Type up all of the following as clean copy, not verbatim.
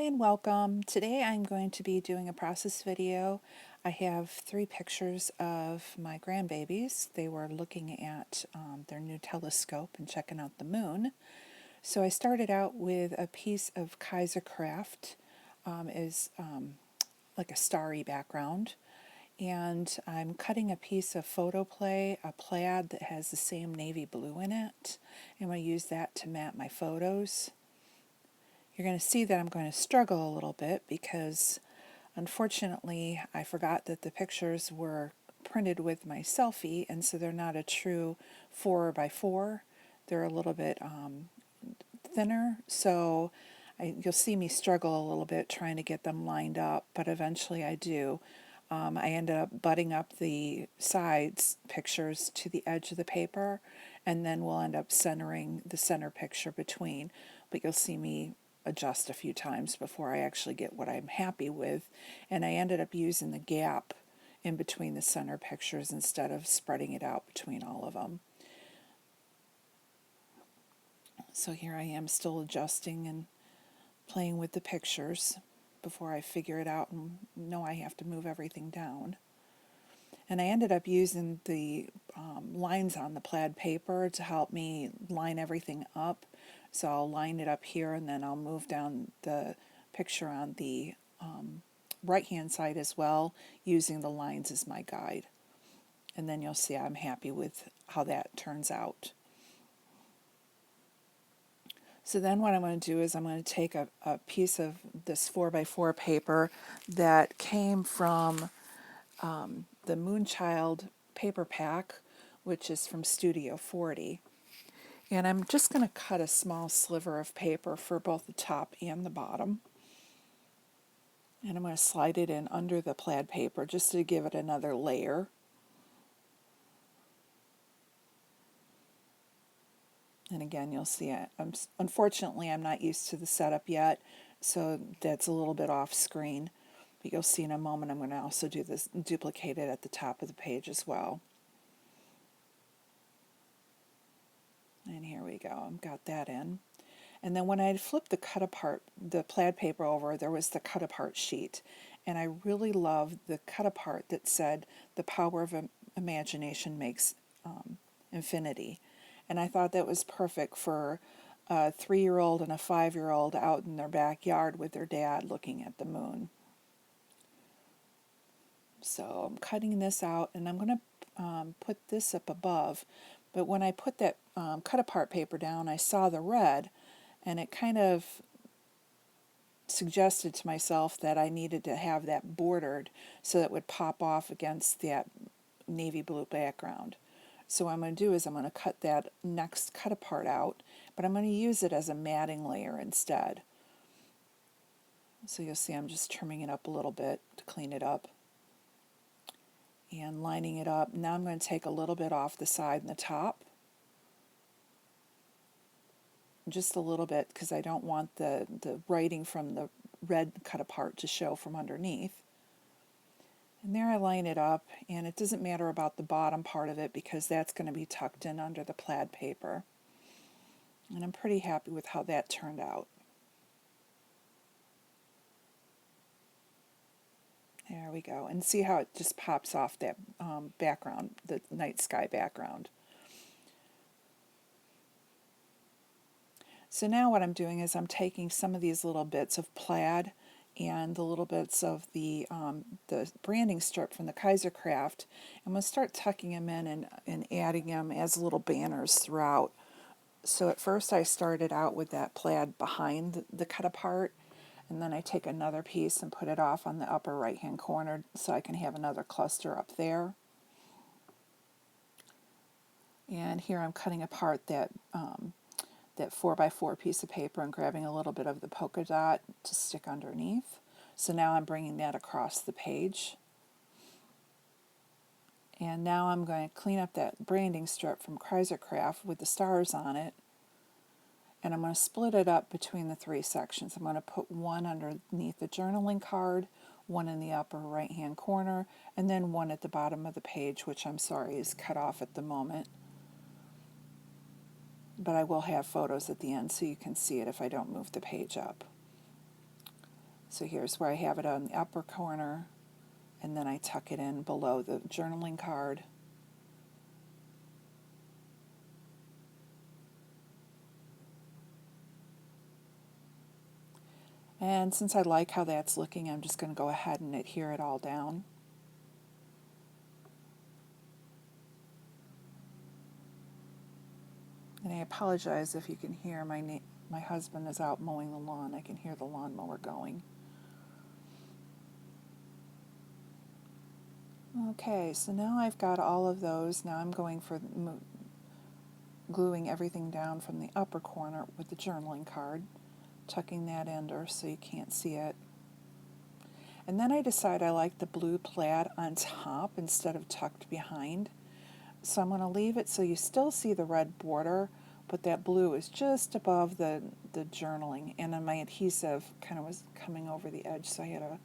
and welcome. Today I'm going to be doing a process video. I have 3 pictures of my grandbabies. They were looking at their new telescope and checking out the moon. So I started out with a piece of Kaiser Craft, is like a starry background. And I'm cutting a piece of photoplay, a plaid that has the same navy blue in it. I'm going to use that to map my photos. You're going to see that I'm going to struggle a little bit because unfortunately I forgot that the pictures were printed with my selfie, and so they're not a true 4x4. They're a little bit thinner, so you'll see me struggle a little bit trying to get them lined up, but eventually I do. I ended up butting up the sides pictures to the edge of the paper, and then we'll end up centering the center picture between, but you'll see me adjust a few times before I actually get what I'm happy with, and I ended up using the gap in between the center pictures instead of spreading it out between all of them. So here I am still adjusting and playing with the pictures before I figure it out and know I have to move everything down. And I ended up using the lines on the plaid paper to help me line everything up. So I'll line it up here, and then I'll move down the picture on the right-hand side as well, using the lines as my guide. And then you'll see I'm happy with how that turns out. So then what I'm going to do is I'm going to take a piece of this 4x4 paper that came from the Moonchild paper pack, which is from Studio 40. And I'm just going to cut a small sliver of paper for both the top and the bottom. And I'm going to slide it in under the plaid paper just to give it another layer. And again, you'll see unfortunately I'm not used to the setup yet, so that's a little bit off screen. But you'll see in a moment I'm going to also do this, duplicate it at the top of the page as well. And here we go, I've got that in. And then when I flipped the cut apart, the plaid paper over, there was the cut apart sheet. And I really loved the cut apart that said, "The power of imagination makes infinity." And I thought that was perfect for a 3-year-old and a 5-year-old out in their backyard with their dad looking at the moon. So I'm cutting this out, and I'm going to put this up above. But when I put that cut apart paper down, I saw the red, and it kind of suggested to myself that I needed to have that bordered so that it would pop off against that navy blue background. So what I'm going to do is I'm going to cut that next cut apart out, but I'm going to use it as a matting layer instead. So you'll see I'm just trimming it up a little bit to clean it up and lining it up. Now I'm going to take a little bit off the side and the top, just a little bit, because I don't want the writing from the red cut apart to show from underneath. And there I line it up, and it doesn't matter about the bottom part of it because that's going to be tucked in under the plaid paper. And I'm pretty happy with how that turned out. There we go. And see how it just pops off that background, the night sky background. So now what I'm doing is I'm taking some of these little bits of plaid and the little bits of the branding strip from the Kaiser Craft. I'm going to start tucking them in and adding them as little banners throughout. So at first I started out with that plaid behind the cut apart, and then I take another piece and put it off on the upper right hand corner so I can have another cluster up there. And here I'm cutting apart that 4x4 piece of paper and grabbing a little bit of the polka dot to stick underneath. So now I'm bringing that across the page. And now I'm going to clean up that branding strip from Kaiser Craft with the stars on it. And I'm going to split it up between the 3 sections. I'm going to put one underneath the journaling card, one in the upper right hand corner, and then one at the bottom of the page, which I'm sorry is cut off at the moment. But I will have photos at the end so you can see it if I don't move the page up. So here's where I have it on the upper corner, and then I tuck it in below the journaling card. And since I like how that's looking, I'm just going to go ahead and adhere it all down. And I apologize if you can hear my husband is out mowing the lawn. I can hear the lawnmower going. Okay, so now I've got all of those. Now I'm going for gluing everything down from the upper corner with the journaling card, tucking that under so you can't see it. And then I decide I like the blue plaid on top instead of tucked behind. So I'm going to leave it so you still see the red border, but that blue is just above the journaling. And then my adhesive kind of was coming over the edge, so I had to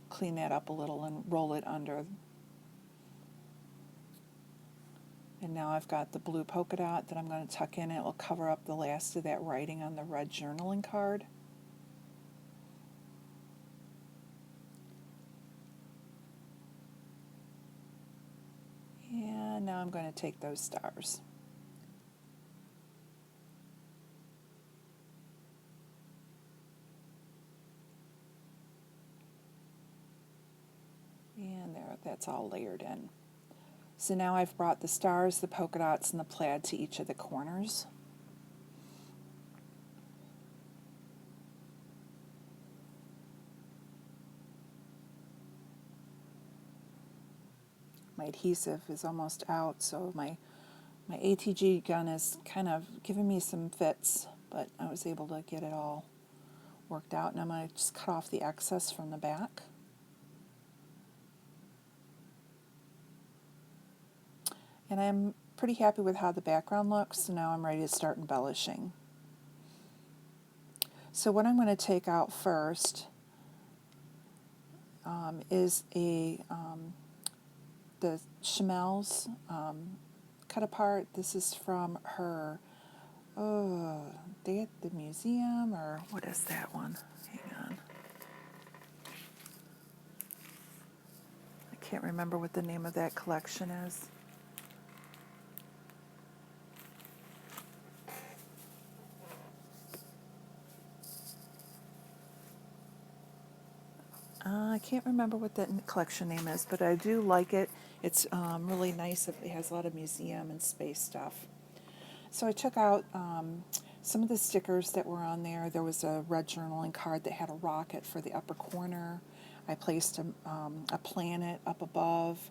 clean that up a little and roll it under. And now I've got the blue polka dot that I'm going to tuck in. It will cover up the last of that writing on the red journaling card. And now I'm going to take those stars. And there, that's all layered in. So now I've brought the stars, the polka dots, and the plaid to each of the corners. My adhesive is almost out, so my ATG gun is kind of giving me some fits, but I was able to get it all worked out. And I'm going to just cut off the excess from the back. And I'm pretty happy with how the background looks, so now I'm ready to start embellishing. So what I'm going to take out first is the Chamel's cut apart. This is from her Day at the Museum, or what is that one? Hang on. I can't remember what the name of that collection is. I can't remember what that collection name is, but I do like it. It's really nice. It has a lot of museum and space stuff. So I took out some of the stickers that were on there. There was a red journaling card that had a rocket for the upper corner. I placed a planet up above.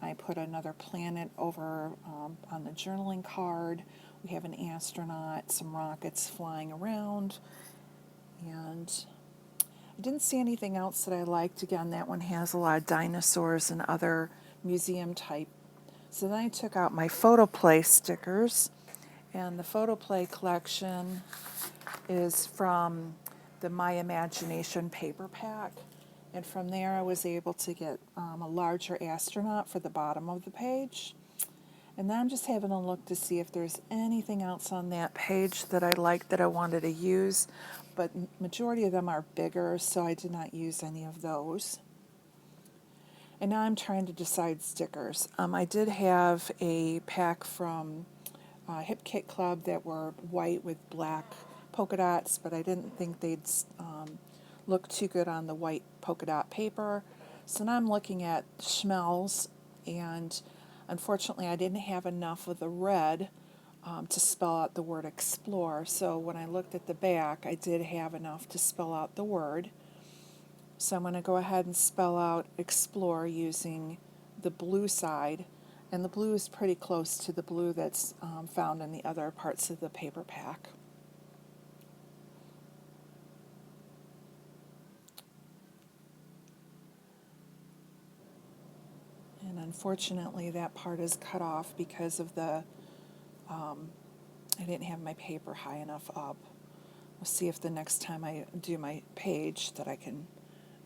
I put another planet over on the journaling card. We have an astronaut, some rockets flying around, and I didn't see anything else that I liked. Again, that one has a lot of dinosaurs and other museum type. So then I took out my Photoplay stickers, and the Photoplay collection is from the My Imagination paper pack. And from there I was able to get a larger astronaut for the bottom of the page. And then I'm just having a look to see if there's anything else on that page that I liked that I wanted to use, but majority of them are bigger, so I did not use any of those. And now I'm trying to decide stickers. I did have a pack from Hip Kit Club that were white with black polka dots, but I didn't think they'd look too good on the white polka dot paper. So now I'm looking at Schmelz, and unfortunately I didn't have enough of the red to spell out the word explore. So when I looked at the back, I did have enough to spell out the word. So I'm going to go ahead and spell out explore using the blue side, and the blue is pretty close to the blue that's found in the other parts of the paper pack. And unfortunately that part is cut off because of the, I didn't have my paper high enough up. We'll see if the next time I do my page that I can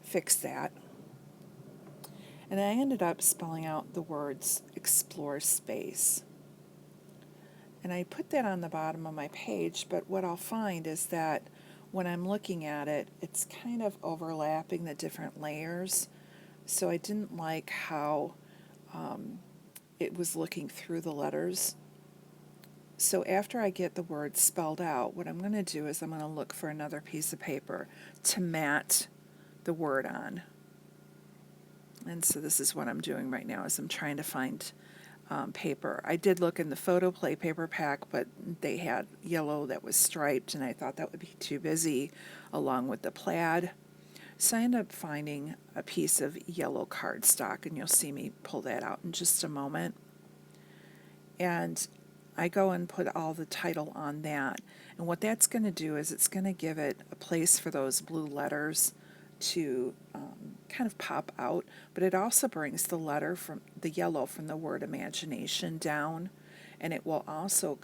fix that. And I ended up spelling out the words explore space. And I put that on the bottom of my page, but what I'll find is that when I'm looking at it, it's kind of overlapping the different layers. So I didn't like how it was looking through the letters. So after I get the word spelled out, what I'm going to do is I'm going to look for another piece of paper to mat the word on. And so this is what I'm doing right now, is I'm trying to find paper. I did look in the PhotoPlay paper pack, but they had yellow that was striped, and I thought that would be too busy along with the plaid. So I ended up finding a piece of yellow cardstock, and you'll see me pull that out in just a moment. And I go and put all the title on that. And what that's going to do is it's going to give it a place for those blue letters to kind of pop out, but it also brings the letter from the yellow from the word imagination down, and it will also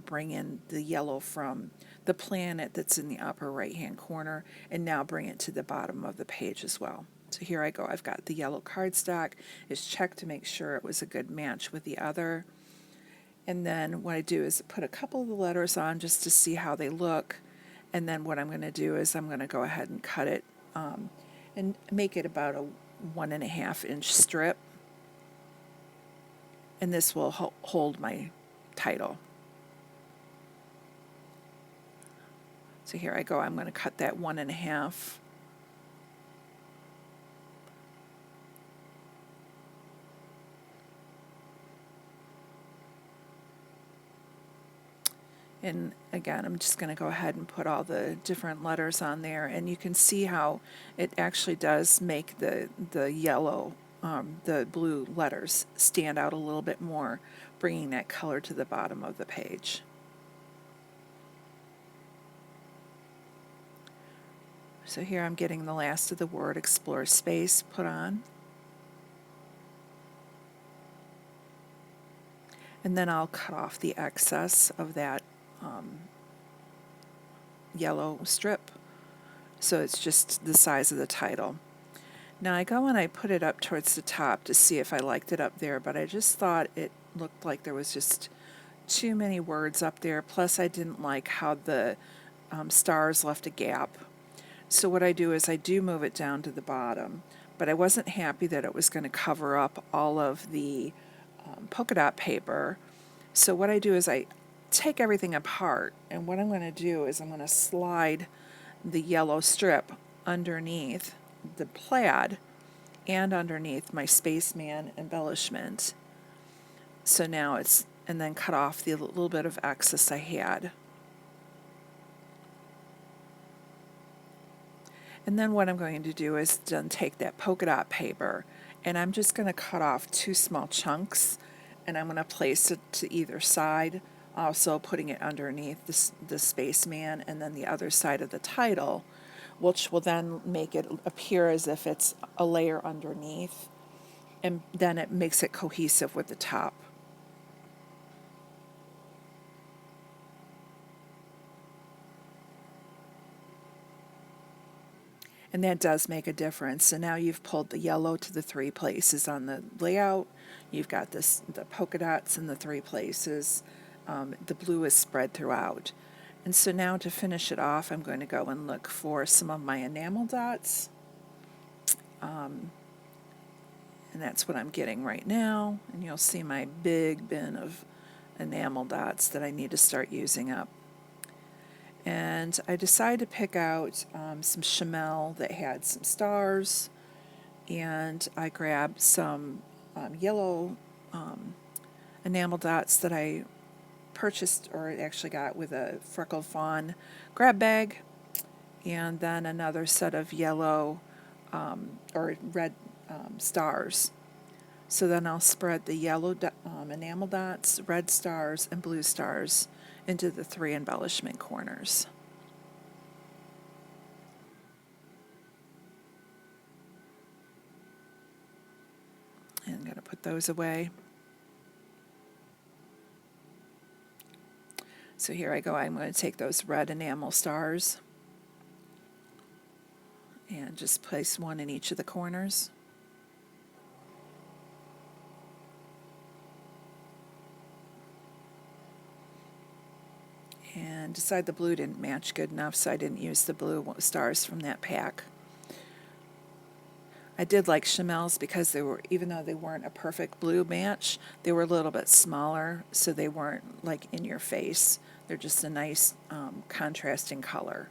bring in the yellow from the planet that's in the upper right hand corner, and now bring it to the bottom of the page as well. So here I go, I've got the yellow cardstock. It's checked to make sure it was a good match with the other. And then what I do is put a couple of the letters on just to see how they look. And then what I'm going to do is I'm going to go ahead and cut it and make it about a 1.5 inch strip. And this will hold my title. So here I go. I'm going to cut that 1.5. And again, I'm just going to go ahead and put all the different letters on there, and you can see how it actually does make the yellow, the blue letters stand out a little bit more, bringing that color to the bottom of the page. So here I'm getting the last of the word explore space put on. And then I'll cut off the excess of that yellow strip, so it's just the size of the title. Now I go and I put it up towards the top to see if I liked it up there, but I just thought it looked like there was just too many words up there, plus I didn't like how the stars left a gap. So what I do is I do move it down to the bottom, but I wasn't happy that it was going to cover up all of the polka dot paper. So what I do is I take everything apart, and what I'm going to do is I'm going to slide the yellow strip underneath the plaid and underneath my spaceman embellishment. So now it's, and then cut off the little bit of excess I had. And then what I'm going to do is then take that polka dot paper, and I'm just going to cut off 2 small chunks, and I'm going to place it to either side, also putting it underneath the spaceman and then the other side of the title, which will then make it appear as if it's a layer underneath, and then it makes it cohesive with the top. And that does make a difference. So now you've pulled the yellow to the 3 places on the layout. You've got the polka dots in the 3 places. The blue is spread throughout. And so now to finish it off, I'm going to go and look for some of my enamel dots. And that's what I'm getting right now. And you'll see my big bin of enamel dots that I need to start using up. And I decided to pick out some Chamel that had some stars, and I grabbed some yellow enamel dots that I purchased, or actually got with a Freckled Fawn grab bag, and then another set of yellow or red stars. So then I'll spread the yellow enamel dots, red stars, and blue stars into the 3 embellishment corners. And I'm going to put those away. So here I go. I'm going to take those red enamel stars and just place 1 in each of the corners. And and decided the blue didn't match good enough, so I didn't use the blue stars from that pack. I did like Chamel's because they were, even though they weren't a perfect blue match, they were a little bit smaller, so they weren't like in your face. They're just a nice contrasting color.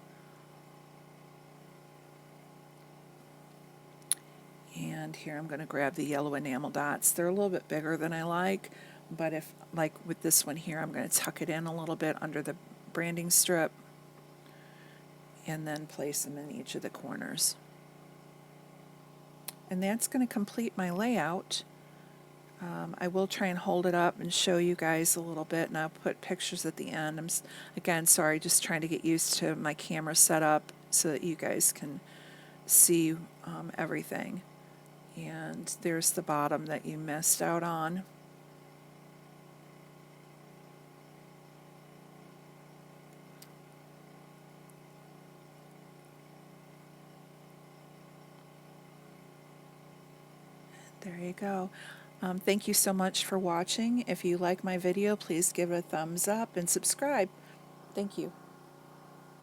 And here I'm going to grab the yellow enamel dots. They're a little bit bigger than I like, but if, like with this one here, I'm going to tuck it in a little bit under the branding strip and then place them in each of the corners. And that's going to complete my layout. I will try and hold it up and show you guys a little bit, and I'll put pictures at the end. I'm, again, sorry, just trying to get used to my camera setup so that you guys can see everything. And there's the bottom that you missed out on. There you go. Thank you so much for watching. If you like my video, please give it a thumbs up and subscribe. Thank you.